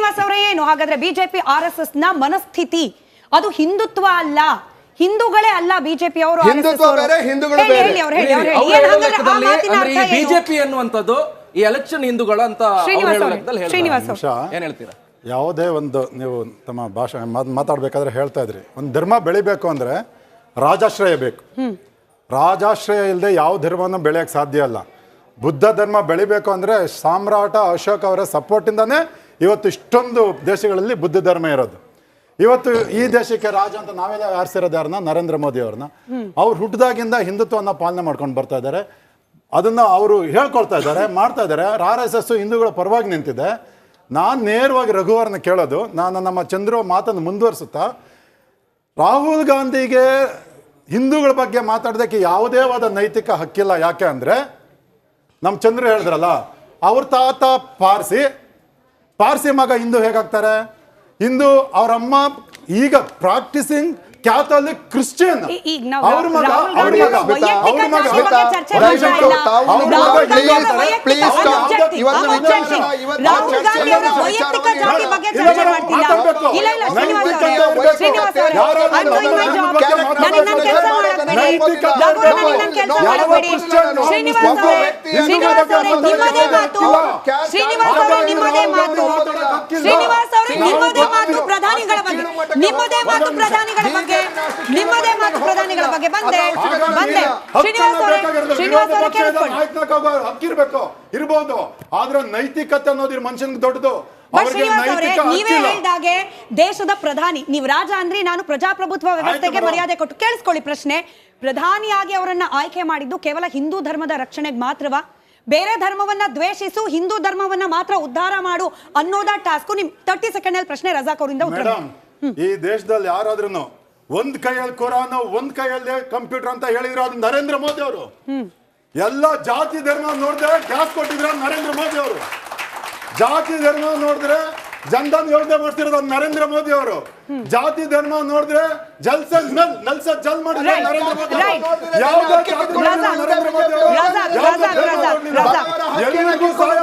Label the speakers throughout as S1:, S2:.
S1: ಶ್ರೀನಿವಾಸ್ ಅವರೇ, ಏನು ಹಾಗಾದ್ರೆ ಬಿಜೆಪಿ RSS ನ ಮನಸ್ಥಿತಿ ಅದು ಹಿಂದುತ್ವ ಅಲ್ಲ, ಹಿಂದೂಗಳೇ ಅಲ್ಲ ಬಿಜೆಪಿ ಅವರು.
S2: ಬಿಜೆಪಿ ಅನ್ನುವಂಥದ್ದು ಈ ಎಲೆಕ್ಷನ್ ಹಿಂದೂಗಳು ಅಂತ
S1: ಶ್ರೀನಿವಾಸ್
S2: ಏನ್ ಹೇಳ್ತೀರಾ?
S3: ಯಾವುದೇ ಒಂದು ನೀವು ತಮ್ಮ ಭಾಷೆ ಮಾತಾಡ್ಬೇಕಾದ್ರೆ ಹೇಳ್ತಾ ಇದ್ರಿ, ಒಂದು ಧರ್ಮ ಬೆಳಿಬೇಕು ಅಂದ್ರೆ ರಾಜಾಶ್ರಯ ಬೇಕು. ರಾಜಾಶ್ರಯ ಇಲ್ಲದೆ ಯಾವ ಧರ್ಮವನ್ನು ಬೆಳೆಯಕ್ಕೆ ಸಾಧ್ಯ ಅಲ್ಲ. ಬುದ್ಧ ಧರ್ಮ ಬೆಳಿಬೇಕು ಅಂದ್ರೆ ಸಾಮ್ರಾಟ ಅಶೋಕ್ ಅವರ ಸಪೋರ್ಟಿಂದಾನೇ ಇವತ್ತು ಇಷ್ಟೊಂದು ದೇಶಗಳಲ್ಲಿ ಬುದ್ಧ ಧರ್ಮ ಇರೋದು. ಇವತ್ತು ಈ ದೇಶಕ್ಕೆ ರಾಜ ಅಂತ ನಾವೆಲ್ಲ ಆರಿಸಿರೋದು ಯಾರನ್ನ? ನರೇಂದ್ರ ಮೋದಿ ಅವ್ರನ್ನ. ಅವ್ರು ಹುಟ್ಟಿದಾಗಿಂದ ಹಿಂದುತ್ವವನ್ನು ಪಾಲನೆ ಮಾಡ್ಕೊಂಡು ಬರ್ತಾ ಇದ್ದಾರೆ. ಅದನ್ನು ಅವರು ಹೇಳ್ಕೊಳ್ತಾ ಇದ್ದಾರೆ, ಮಾಡ್ತಾ ಇದ್ದಾರೆ. RSS ಹಿಂದೂಗಳ ಪರವಾಗಿ ನಿಂತಿದೆ. ನಾನು ನೇರವಾಗಿ ರಘುವರನ್ನ ಕೇಳೋದು, ನಾನು ನಮ್ಮ ಚಂದ್ರು ಮಾತನ್ನು ಮುಂದುವರಿಸುತ್ತಾ, ರಾಹುಲ್ ಗಾಂಧಿಗೆ ಹಿಂದೂಗಳ ಬಗ್ಗೆ ಮಾತಾಡೋದಕ್ಕೆ ಯಾವುದೇ ಆದ ನೈತಿಕ ಹಕ್ಕಿಲ್ಲ. ಯಾಕೆ ಅಂದರೆ ನಮ್ಮ ಚಂದ್ರು ಹೇಳಿದ್ರಲ್ಲ, ಅವ್ರ ತಾತ ಪಾರ್ಸಿ ಮಗ ಹಿಂದೂ ಹೇಗಾಗ್ತಾರೆ? ಹಿಂದೂ ಅವರಮ್ಮ ಈಗ ಪ್ರಾಕ್ಟಿಸಿಂಗ್ ಕ್ಯಾಥೋಲಿಕ್ ಕ್ರಿಶ್ಚಿಯನ್. ಅವ್ರ ಮಗ ಹಕ್ಕಿರ್ಬೇಕು ಇರ್ಬೋದು, ಆದ್ರೆ ನೈತಿಕತೆ ಅನ್ನೋದು ಮನುಷ್ಯನ್ಗೆ ದೊಡ್ಡದು.
S1: ನೀವೇ ಹೇಳಿದಾಗೆ ದೇಶದ ಪ್ರಧಾನಿ, ನೀವು ರಾಜ ಅಂದ್ರೆ ನಾನು ಪ್ರಜಾಪ್ರಭುತ್ವ ವ್ಯವಸ್ಥೆಗೆ ಮರ್ಯಾದೆ ಕೊಟ್ಟು ಕೇಳಿಸ್ಕೊಳ್ಳಿ. ಪ್ರಶ್ನೆ, ಪ್ರಧಾನಿಯಾಗಿ ಅವರನ್ನ ಆಯ್ಕೆ ಮಾಡಿದ್ದು ಕೇವಲ ಹಿಂದೂ ಧರ್ಮದ ರಕ್ಷಣೆಗೆ ಮಾತ್ರವಾ? ಬೇರೆ ಧರ್ಮವನ್ನ ದ್ವೇಷಿಸು, ಹಿಂದೂ ಧರ್ಮವನ್ನ ಮಾತ್ರ ಉದ್ಧಾರ ಮಾಡು ಅನ್ನೋದ ಟಾಸ್ಕ್. ನಿಮ್ 30 ಸೆಕೆಂಡ್ ಅಲ್ಲಿ ಪ್ರಶ್ನೆ ರಜಾಕ್ ಅವರಿಂದ ಉತ್ತರ.
S3: ಈ ದೇಶದಲ್ಲಿ ಯಾರಾದ್ರೂ ಒಂದ್ ಕೈಯಲ್ಲಿ ಕುರಾನ್ ಒಂದ್ ಕೈಯಲ್ಲಿ ಕಂಪ್ಯೂಟರ್ ಅಂತ ಹೇಳಿದ್ರು ಅದು ನರೇಂದ್ರ ಮೋದಿ ಅವರು. ಎಲ್ಲ ಜಾತಿ ಧರ್ಮ ನೋಡಿದ್ರೆ ಗ್ಯಾಸ್ ಕೊಟ್ಟಿದ್ರ ನರೇಂದ್ರ ಮೋದಿ ಅವರು. ಜಾತಿ ಧರ್ಮ ನೋಡಿದ್ರೆ ಜನಧನ್ ಯೋಜನೆ ಮಾಡ್ತಿರೋದು ನರೇಂದ್ರ ಮೋದಿ ಅವರು. ಜಾತಿ ಧರ್ಮ ನೋಡಿದ್ರೆ ಜಲ್ ಮಾಡಿದ್ರೆ ನರೇಂದ್ರ ಮೋದಿ ಅವರು. ಎಲ್ಲರಿಗೂ ಸಹಾಯ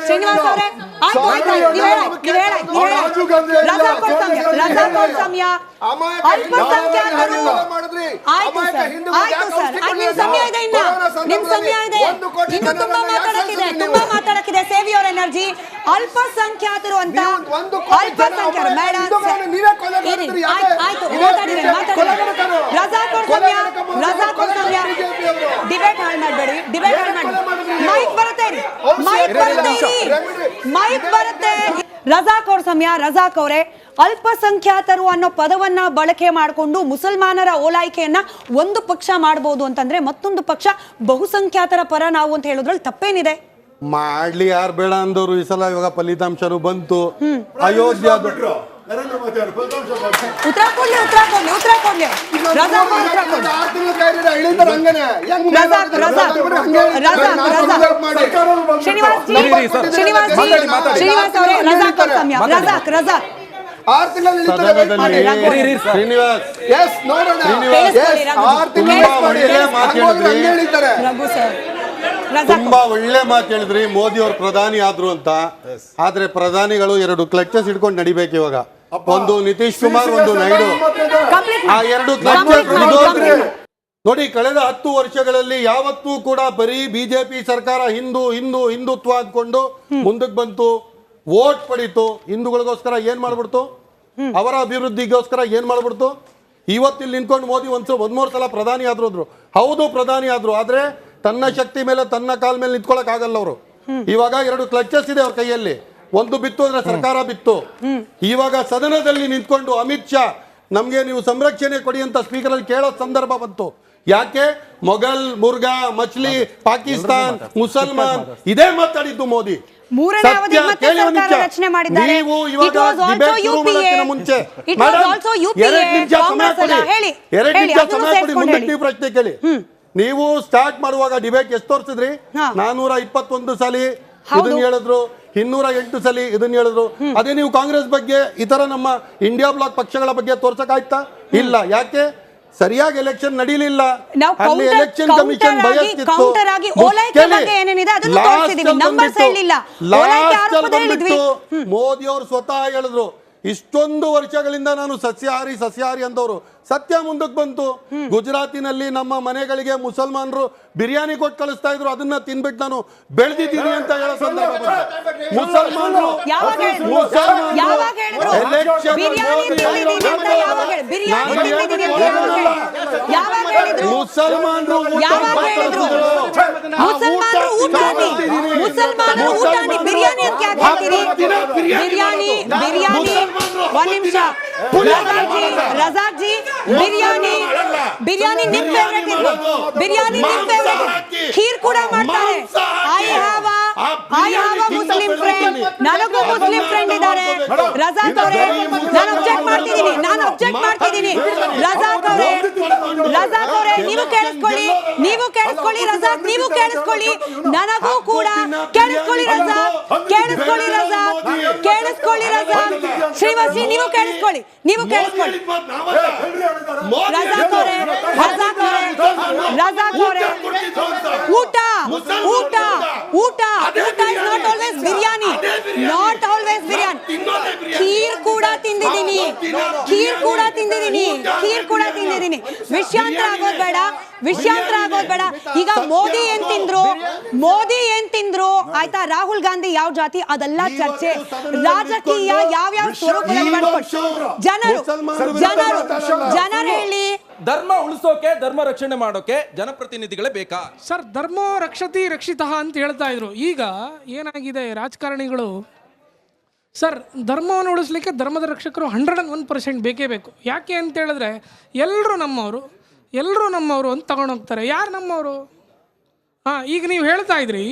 S1: ಶ್ರೀನಿವಾಸ್ ಅವರೇ, ಮಾತಾಡಕ್ಕಿದೆ. Save your energy. ಅಲ್ಪಸಂಖ್ಯಾತರು ಅಂತ ಅಲ್ಪಸಂಖ್ಯಾತರು ಡಿಬೇಟ್ ಹಾಳು ಮಾಡಬೇಡಿ, ಡಿಬೇಟ್ ಹಾಳು ಮಾಡಬೇಡಿ. ಮೈಕ್ ಬರುತ್ತೆ. ರಜಾಕ್ ಅವ್ರ ಸಮಯ. ರಜಾಕ್ ಅವರೇ, ಅಲ್ಪಸಂಖ್ಯಾತರು ಅನ್ನೋ ಪದವನ್ನ ಬಳಕೆ ಮಾಡಿಕೊಂಡು ಮುಸಲ್ಮಾನರ ಓಲೈಕೆಯನ್ನ ಒಂದು ಪಕ್ಷ ಮಾಡಬಹುದು ಅಂತಂದ್ರೆ ಮತ್ತೊಂದು ಪಕ್ಷ ಬಹುಸಂಖ್ಯಾತರ ಪರ ನಾವು ಅಂತ ಹೇಳೋದ್ರಲ್ಲಿ ತಪ್ಪೇನಿದೆ?
S4: ಮಾಡ್ಲಿ, ಯಾರು ಬೇಡ ಅಂದವರು ಈ ಸಲ ಇವಾಗ ಫಲಿತಾಂಶನು ಬಂತು. ಅಯೋಧ್ಯ ತುಂಬಾ ಒಳ್ಳೆ ಮಾತು ಹೇಳಿದ್ರಿ. ಮೋದಿ ಅವರು ಪ್ರಧಾನಿ ಆದ್ರು ಅಂತ. ಆದ್ರೆ ಪ್ರಧಾನಿಗಳು 2 ಕ್ಲಚಸ್ ಹಿಡ್ಕೊಂಡು ನಡಿಬೇಕು ಇವಾಗ. ಒಂದು ನಿತೀಶ್ ಕುಮಾರ್, ಒಂದು ನಾಯ್ಡು. ಆ 2 ಕ್ಲಚಸ್ ನೋಡಿ, ಕಳೆದ 10 ವರ್ಷಗಳಲ್ಲಿ ಯಾವತ್ತೂ ಕೂಡ ಬರೀ ಬಿಜೆಪಿ ಸರ್ಕಾರ ಹಿಂದುತ್ವ ಅಂದ್ಕೊಂಡು ಮುಂದಕ್ಕೆ ಬಂತು, ವೋಟ್ ಪಡೀತು. ಹಿಂದೂಗಳಿಗೋಸ್ಕರ ಏನ್ ಮಾಡ್ಬಿಡ್ತು, ಅವರ ಅಭಿವೃದ್ಧಿಗೋಸ್ಕರ ಏನ್ ಮಾಡ್ಬಿಡ್ತು. ಇವತ್ತಿಲ್ಲಿ ನಿಂತ್ಕೊಂಡು ಮೋದಿ 1-3 ಸಲ ಪ್ರಧಾನಿ ಆದ್ರು. ಹೌದು ಪ್ರಧಾನಿ ಆದ್ರು, ಆದ್ರೆ ತನ್ನ ಶಕ್ತಿ ಮೇಲೆ ತನ್ನ ಕಾಲ ಮೇಲೆ ನಿಂತ್ಕೊಳಕ್ ಆಗಲ್ಲ ಅವರು. ಇವಾಗ 2 ಕ್ಲಚಸ್ ಇದೆ ಅವ್ರ ಕೈಯಲ್ಲಿ. ಒಂದು ಬಿತ್ತು ಅಂದ್ರೆ ಸರ್ಕಾರ ಬಿತ್ತು. ಇವಾಗ ಸದನದಲ್ಲಿ ನಿಂತ್ಕೊಂಡು ಅಮಿತ್ ಶಾ ನಮ್ಗೆ ನೀವು ಸಂರಕ್ಷಣೆ ಕೊಡಿ ಅಂತ ಸ್ಪೀಕರ್ ಅಲ್ಲಿ ಕೇಳೋ ಸಂದರ್ಭ ಬಂತು. ಯಾಕೆ? ಮೊಘಲ್, ಮುರ್ಗಾ, ಮಚ್ಲಿ, ಪಾಕಿಸ್ತಾನ್, ಮುಸಲ್ಮಾನ್ ಇದೇ ಮಾತಾಡಿದ್ದು ಮೋದಿ. ನೀವು ಇವಾಗ ಡಿಬೇಟ್ ಶುರು ಮಾಡೋಕ್ಕಿಂತ ಮುಂಚೆ 2 ನಿಮಿಷ ಸಮಯ ಕೊಡಿ, ಮುಂದಕ್ಕೆ ನೀವು ಪ್ರಶ್ನೆ ಕೇಳಿ. ನೀವು ಸ್ಟಾರ್ಟ್ ಮಾಡುವಾಗ ಡಿಬೇಟ್ ಎಷ್ಟು ತೋರಿಸಿದ್ರಿ? 421 ಸಾಲಿ ಇದನ್ನ ಹೇಳಿದ್ರು. 208 ಸಲ ಇದನ್ನ ಹೇಳಿದ್ರು. ಅದೇ ನೀವು ಕಾಂಗ್ರೆಸ್ ಬಗ್ಗೆ ಇತರ ನಮ್ಮ ಇಂಡಿಯಾ ಬ್ಲಾಕ್ ಪಕ್ಷಗಳ ಬಗ್ಗೆ ತೋರ್ಸಕ್ಕಾಯ್ತಾ? ಇಲ್ಲ. ಯಾಕೆ? ಸರಿಯಾಗಿ ಎಲೆಕ್ಷನ್ ನಡೀಲಿಲ್ಲ.
S1: ನಾವು
S4: ಅಲ್ಲಿ ಎಲೆಕ್ಷನ್ ಕಮಿಷನ್
S1: ಕೌಂಟರ್ ಆಗಿ ಓಲೈಕೆ ಬಗ್ಗೆ ಏನೇನಿದೆ ಅದನ್ನು ತೋರಿಸಿದೀವಿ, ನಂಬರ್ಸ್ ಹೇಳಿಲ್ಲ. ಓಲೈಕೆ ಆರೋಪದ ಹೇಳಿದ್ವಿ.
S4: ಮೋದಿ ಅವರು ಸ್ವತಃ ಹೇಳಿದ್ರು, ಇಷ್ಟೊಂದು ವರ್ಷಗಳಿಂದ ನಾನು ಸಸ್ಯಾಹಾರಿ ಅಂದವರು ಸತ್ಯ ಮುಂದಕ್ಕೆ ಬಂತು. ಗುಜರಾತಿನಲ್ಲಿ ನಮ್ಮ ಮನೆಗಳಿಗೆ ಮುಸಲ್ಮಾನರು ಬಿರಿಯಾನಿ ಕೊಟ್ಟು ಕಳಿಸ್ತಾ ಇದ್ರು, ಅದನ್ನ ತಿನ್ಬಿಟ್ಟು ನಾನು ಬೆಳೆದಿದ್ದೀನಿ ಅಂತ ಹೇಳೋ ಸಂದರ್ಭ ಮುಸಲ್ಮಾನರು
S1: ರಜಾಕ್ ಜಿ ಬಿರಿಯಾನಿ ನಿಮ್ ಫೇವರೇಟ್ ಇದೆ, ಬಿರಿಯಾನಿ ನಿಮ್ ಫೇವರೇಟ್. ಖೀರ್ ಕೂಡ ಮಾಡ್ತಾರೆ. I have a Muslim friend, ನನಗೂ ಮುಸ್ಲಿಂ ಫ್ರೆಂಡ್ ಇದ್ದಾರೆ. ರಜಾಕ್ ಅವರೇ, ನಾನು ಅಬ್ಜೆಕ್ಟ್ ಮಾಡ್ತಿದ್ದೀನಿ. ರಜಾಕ್ ಅವರೇ ನೀವು ಕೇಳಿಸ್ಕೊಳ್ಳಿ. ರಜಾಕ್ ನೀವು ಕೇಳಿಸ್ಕೊಳ್ಳಿ. ನನಗೂ ಕೂಡ ಕೇಳಿಸ್ಕೊಳ್ಳಿ ರಜಾಕ್. ಶ್ರೀವತ್ಸಿ ನೀವು ಕೇಳಿಸ್ಕೊಳ್ಳಿ. ರಜಾಕ್ ಅವರೇ, ಊಟ is not always biryani. Kheer ಕೂಡ ತಿಂದಿದ್ದೀನಿ. ವಿಷಯಾಂತರ ಆಗೋದ್ ಬೇಡ. ಈಗ ಮೋದಿ ಏನ್ ತಿಂದ್ರು ಆಯ್ತಾ, ರಾಹುಲ್ ಗಾಂಧಿ ಯಾವ ಜಾತಿ, ಅದೆಲ್ಲ ಚರ್ಚೆ. ರಾಜಕೀಯ ಯಾವ್ಯಾವ ಸ್ವರೂಪದಲ್ಲಿ ಜನರು ಹೇಳಿ.
S2: ಧರ್ಮ ಉಳಿಸೋಕೆ, ಧರ್ಮ ರಕ್ಷಣೆ ಮಾಡೋಕೆ ಜನಪ್ರತಿನಿಧಿಗಳೇ ಬೇಕಾ
S5: ಸರ್? ಧರ್ಮ ರಕ್ಷತಿ ರಕ್ಷಿತಃ ಅಂತ ಹೇಳ್ತಾ ಇದ್ರು. ಈಗ ಏನಾಗಿದೆ, ರಾಜಕಾರಣಿಗಳು ಸರ್ ಧರ್ಮವನ್ನು ಉಳಿಸ್ಲಿಕ್ಕೆ ಧರ್ಮದ ರಕ್ಷಕರು 101% ಬೇಕೇ ಬೇಕು. ಯಾಕೆ ಅಂತ ಹೇಳಿದ್ರೆ ಎಲ್ಲರೂ ನಮ್ಮವರು ಅಂತ ತಗೊಂಡೋಗ್ತಾರೆ. ಯಾರು ನಮ್ಮವರು? ಈಗ ನೀವು ಹೇಳ್ತಾ ಇದ್ರಿ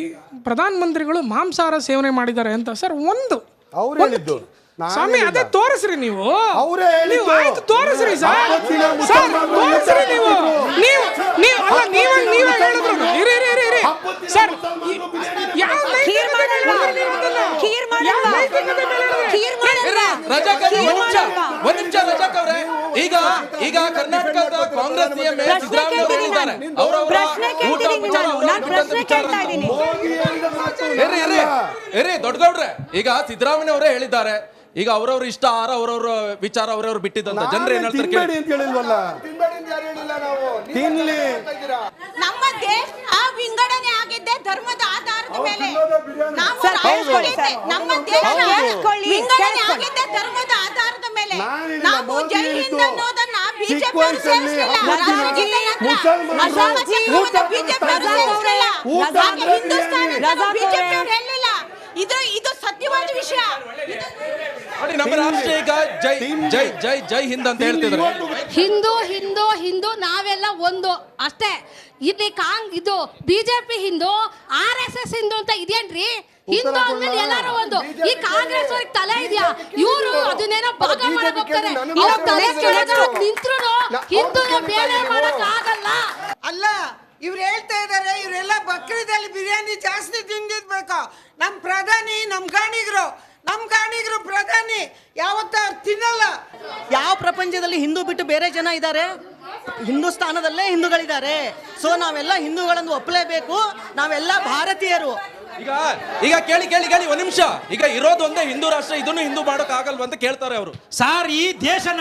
S5: ಪ್ರಧಾನ ಮಂತ್ರಿಗಳು ಮಾಂಸಾಹಾರ ಸೇವನೆ ಮಾಡಿದ್ದಾರೆ ಅಂತ. ಸರ್
S4: ಅವ್ರು ಹೇಳಿದ್ದು
S5: ಸ್ವಾಮಿ, ಅದೇ ತೋರಿಸ್ರಿ ನೀವು.
S4: ಅವರೇ
S5: ಆಯ್ತು ತೋರಿಸ್ರಿ ಸರ್, ತೋರಿಸ್ರಿ ನೀವು. ನೀವೇ ಹೇಳಿದ್ರು. ಇರಿ ಸರ್,
S2: ಒಂದ್ ನಿಮಿಷ ರಜಾಕ್ ಅವರೇ, ಈಗ ಕರ್ನಾಟಕದ ಕಾಂಗ್ರೆಸ್ ಸಿಎಂ ಸಿದ್ದರಾಮಯ್ಯ ಅವರು ಹೇಳಿದ್ದಾರೆ, ದೊಡ್ಡಗೌಡ್ರೆ, ಈಗ ಸಿದ್ದರಾಮಯ್ಯ ಅವರೇ ಹೇಳಿದ್ದಾರೆ, ಈಗ ಅವರವ್ರ ಇಷ್ಟ ಆಹಾರ ಅವರವ್ರ ವಿಚಾರ ಅವರವ್ರು ಬಿಟ್ಟಿದ್ದಂತ ಜನರು ಏನ್ ಹೇಳ್ತಾರೆ ಕೇಳಿ.
S6: ನಮ್ಮ ದೇಶ ವಿಂಗಡಣೆ ಆಗಿದ್ದೆ ಧರ್ಮದ ಆಧಾರದ ಮೇಲೆ. ನಮ್ಮ ದೇಶ ವಿಂಗಡಣೆ ಆಗಿದ್ದೆ ಧರ್ಮದ ಆಧಾರದ ಮೇಲೆ. ನಾವು ಜೈ ಹಿಂದ್ ಅನ್ನೋದನ್ನ ಬಿಜೆಪಿ ಅವರು ಸೇರಿಸಲಿಲ್ಲ. ಹಿಂದೂಸ್ತಾನ ಬಿಜೆಪಿ ಅವರು ಹೇಳಿಲ್ಲ. ಇದು ಸತ್ಯವಾದ ವಿಷಯ.
S2: ನಮ್ಮ ರಾಷ್ಟ್ರ ಈಗ ಜೈ ಹಿಂದ್ ಅಂತ ಹೇಳ್ತಿದ್ದಾರೆ.
S7: ಹಿಂದೂ ನಾವೆಲ್ಲ ಒಂದು ಅಷ್ಟೇ. ಇಲ್ಲಿ ಇದು ಬಿಜೆಪಿ ಹಿಂದೂ, RSS ಹಿಂದೂ ಅಂತ ಇದೇನ್ರಿ? ಹಿಂದೂ ಅಂದ್ಮೇಲೆ ಎಲ್ಲಾರು ಒಂದು. ಈ ಕಾಂಗ್ರೆಸ್ ಅವ್ರಿಗೆ ತಲೆ ಇದೆಯಾ? ಇವರು ಅದನ್ನೇನೋ ಭಾಗ ಮಾಡಕ್ ಹೋಗ್ತಾರೆ. ತಲೆ ನಿಂತ್ರು ಹಿಂದೂನ ಬೇರೆ ಮಾಡಕ್ ಆಗಲ್ಲ.
S8: ಅಲ್ಲ, ಇವ್ರು ಹೇಳ್ತಾ ಇದಾರೆ ಇವರೆಲ್ಲ ಬಕ್ರೀದಲ್ಲಿ ಬಿರಿಯಾನಿ ಜಾಸ್ತಿ ತಿಂದಿದ್ಬೇಕು. ನಮ್ ಪ್ರಧಾನಿ ನಮ್ ಕಾಣಿಗರು ಪ್ರಧಾನಿ ಯಾವತ್ತ ತಿನ್ನಲ್ಲ.
S9: ಯಾವ ಪ್ರಪಂಚದಲ್ಲಿ ಹಿಂದೂ ಬಿಟ್ಟು ಬೇರೆ ಜನ ಇದ್ದಾರೆ? ಹಿಂದೂಸ್ತಾನದಲ್ಲೇ ಹಿಂದೂಗಳಿದ್ದಾರೆ. ಸೊ ನಾವೆಲ್ಲ ಹಿಂದೂಗಳನ್ನು ಒಪ್ಪಲೇಬೇಕು. ನಾವೆಲ್ಲ ಭಾರತೀಯರು.
S2: ಈಗ ಕೇಳಿ ಒಂದ್ ನಿಮಿಷ. ಈಗ ಇರೋದು ಒಂದೇ ಹಿಂದೂ ರಾಷ್ಟ್ರ, ಇದನ್ನು ಹಿಂದೂ ಮಾಡಕ್ ಆಗಲ್ವ ಅಂತ ಕೇಳ್ತಾರೆ ಅವರು.
S10: ಸಾರ್, ಈ ದೇಶನ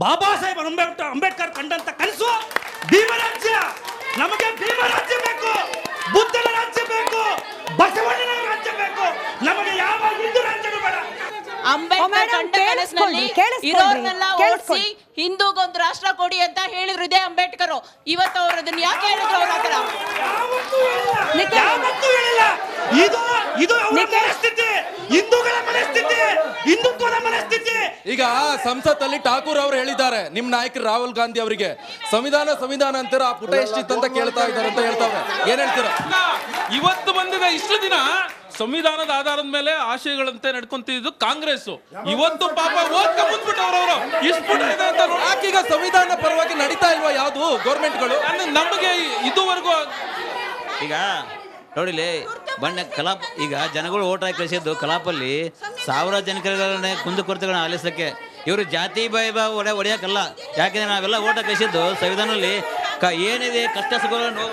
S10: ಬಾಬಾ ಸಾಹೇಬ್ ಅಂಬೇಡ್ಕರ್ ಕಂಡಂತ ಕನಸು ಭೀಮರಾಜ್ಯ. ನಮಗೆ ಭೀಮರಾಜ್ಯ ಬೇಕು, ಬುದ್ಧನ ರಾಜ್ಯ ಬೇಕು, ಬಸವಣ್ಣನ ರಾಜ್ಯ ಬೇಕು. ನಮಗೆ ಯಾವ ಹಿಂದೂ ರಾಜ್ಯನೂ ಬೇಡ.
S6: ಅಂಬೇಡ್ಕರ್ ಕಂಡ ಕನಸಿನಲ್ಲಿ ಇರೋರ್ನೆಲ್ಲ ಓಡಿಸಿ ಹಿಂದೂಗೊಂದು ರಾಷ್ಟ್ರ ಕೊಡಿ ಅಂತ ಹೇಳಿದ್ರು ಇದೇ ಅಂಬೇಡ್ಕರ್. ಇವತ್ತು ಅವರು ಅದನ್ನ ಯಾಕೆ ಹೇಳಿದ್ರು? ಅವ್ರ ಹತ್ರ
S10: ಯಾವತ್ತೂ ಹೇಳಿಲ್ಲ. ಇದು ಅವರ ಮನಸ್ಥಿತಿ, ಹಿಂದೂಗಳ ಮನಸ್ಥಿತಿ, ಹಿಂದುತ್ವದ ಮನಸ್ಥಿತಿ.
S2: ಈಗ ಸಂಸತ್ತಲ್ಲಿ ಠಾಕೂರ್ ಅವರು ಹೇಳಿದ್ದಾರೆ, ನಿಮ್ ನಾಯಕರು ರಾಹುಲ್ ಗಾಂಧಿ ಅವರಿಗೆ ಸಂವಿಧಾನ ಅಂತೀರ, ಆ ಪುಟ ಎಷ್ಟಿತ್ತು ಅಂತ ಕೇಳ್ತಾ ಇದ್ದಾರೆ ಅಂತ ಹೇಳ್ತಾವ್ರೆ. ಏನ್ ಹೇಳ್ತೀರಾ?
S11: ಇವತ್ತು ಬಂದಿದೆ, ಇಷ್ಟು ದಿನ ಸಂವಿಧಾನದ ಆಧಾರದ ಮೇಲೆ ಆಶಯಗಳಂತೆ ನಡ್ಕೊಂತಿದ್ದು ಕಾಂಗ್ರೆಸ್. ಇವತ್ತು ಪಾಪ ಓದ್ಕೊಂಡ್ಬಿಟ್ಟು ಅವರವರು
S2: ಯಾಕೀಗ ಸಂವಿಧಾನ ಪರವಾಗಿ ನಡೀತಾ ಇಲ್ವಾ ಯಾವ್ದು ಗೌರ್ಮೆಂಟ್ಗಳು?
S11: ನಮಗೆ ಇದುವರೆಗೂ ಈಗ
S12: ನೋಡಿಲಿ ಬಣ್ಣ ಕಲಾಪ ಈಗ ಜನಗಳು ಓಟ್ ಹಾಕಿ ಕಳಿಸಿದ್ದು ಕಲಾಪಲ್ಲಿ ಸಾವಿರ ಜನಗಳನ್ನೇ ಕುಂದುಕೊರತೆಗಳನ್ನ ಆಲಿಸಲಿಕ್ಕೆ. ಇವರು ಜಾತಿ ಭಾವ ಹೊಡೆಯೋಕ್ಕಲ್ಲ. ಯಾಕೆಂದ್ರೆ ನಾವೆಲ್ಲ ಓಟ್ ಹಾಕಿ ಕಳಿಸಿದ್ದು ಸಂವಿಧಾನದಲ್ಲಿ ಏನಿದೆ ಕಷ್ಟ ಸುಖಗಳನ್ನು